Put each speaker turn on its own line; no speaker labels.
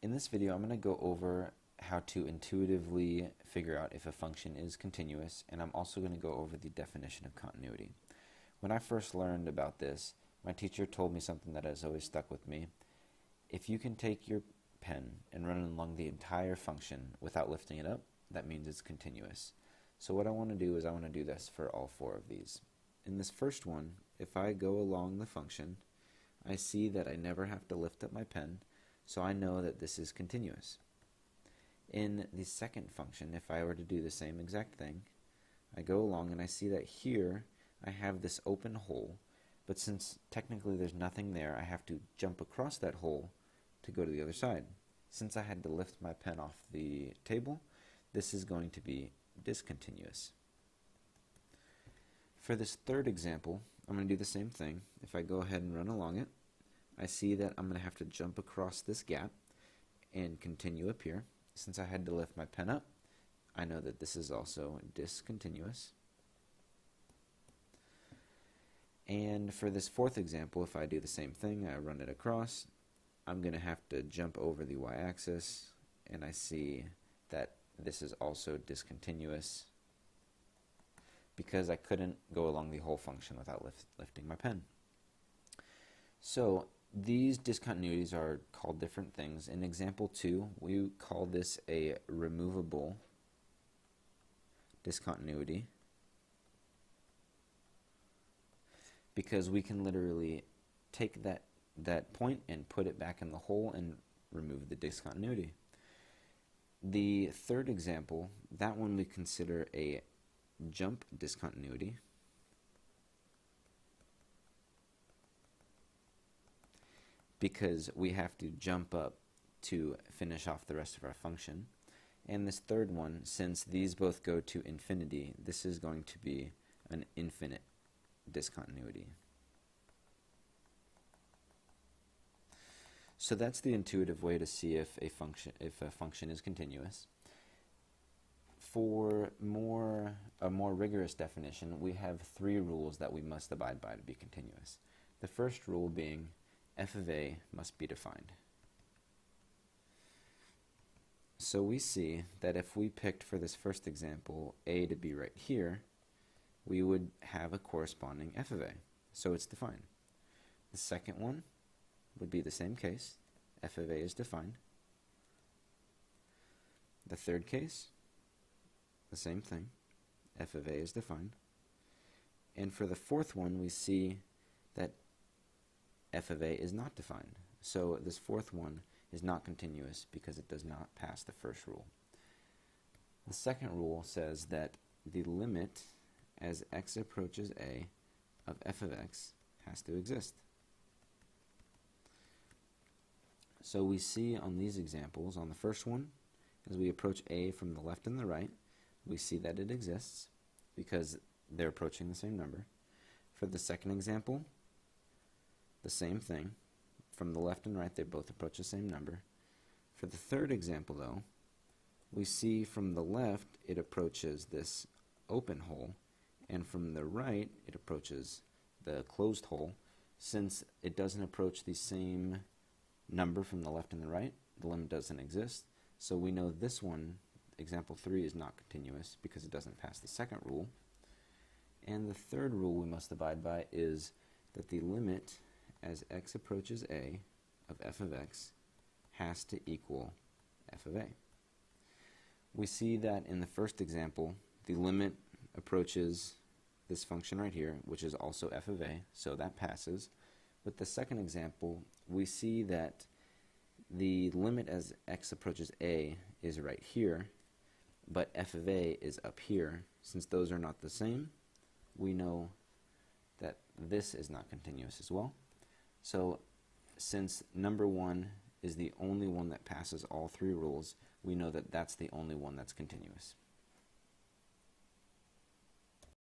In this video, I'm going to go over how to intuitively figure out if a function is continuous, and I'm also going to go over the definition of continuity. When I first learned about this, my teacher told me something that has always stuck with me. If you can take your pen and run it along the entire function without lifting it up, that means it's continuous. So what I want to do is I want to do this for all four of these. In this first one, if I go along the function, I see that I never have to lift up my pen, so I know that this is continuous. In the second function, if I were to do the same exact thing, I go along and I see that here I have this open hole, but since technically there's nothing there, I have to jump across that hole to go to the other side. Since I had to lift my pen off the table, this is going to be discontinuous. For this third example, I'm going to do the same thing. If I go ahead and run along it, I see that I'm going to have to jump across this gap and continue up here. Since I had to lift my pen up, I know that this is also discontinuous. And for this fourth example, if I do the same thing, I run it across, I'm going to have to jump over the y-axis, and I see that this is also discontinuous because I couldn't go along the whole function without lifting my pen. So these discontinuities are called different things. In example 2, we call this a removable discontinuity because we can literally take that point and put it back in the hole and remove the discontinuity. The third example, that one we consider a jump discontinuity because we have to jump up to finish off the rest of our function. And this third one, since these both go to infinity, this is going to be an infinite discontinuity. So that's the intuitive way to see if a function is continuous. For a more rigorous definition, we have 3 rules that we must abide by to be continuous. The first rule being f of a must be defined. So we see that if we picked for this first example a to be right here, we would have a corresponding f of a. So it's defined. The second one would be the same case. F of a is defined. The third case, the same thing. F of a is defined. And for the fourth one, we see that f of a is not defined. So this fourth one is not continuous because it does not pass the first rule. The second rule says that the limit as x approaches a of f of x has to exist. So we see on these examples, on the first one, as we approach a from the left and the right, we see that it exists because they're approaching the same number. For the second example, the same thing. From the left and right, they both approach the same number. For the third example, though, we see from the left it approaches this open hole, and from the right it approaches the closed hole. Since it doesn't approach the same number from the left and the right, the limit doesn't exist. So we know this one, example 3, is not continuous because it doesn't pass the second rule. And the third rule we must abide by is that the limit as x approaches a of f of x has to equal f of a. We see that in the first example, the limit approaches this function right here, which is also f of a, so that passes. With the second example, we see that the limit as x approaches a is right here, but f of a is up here. Since those are not the same, we know that this is not continuous as well. So since number 1 is the only one that passes all 3 rules, we know that that's the only one that's continuous.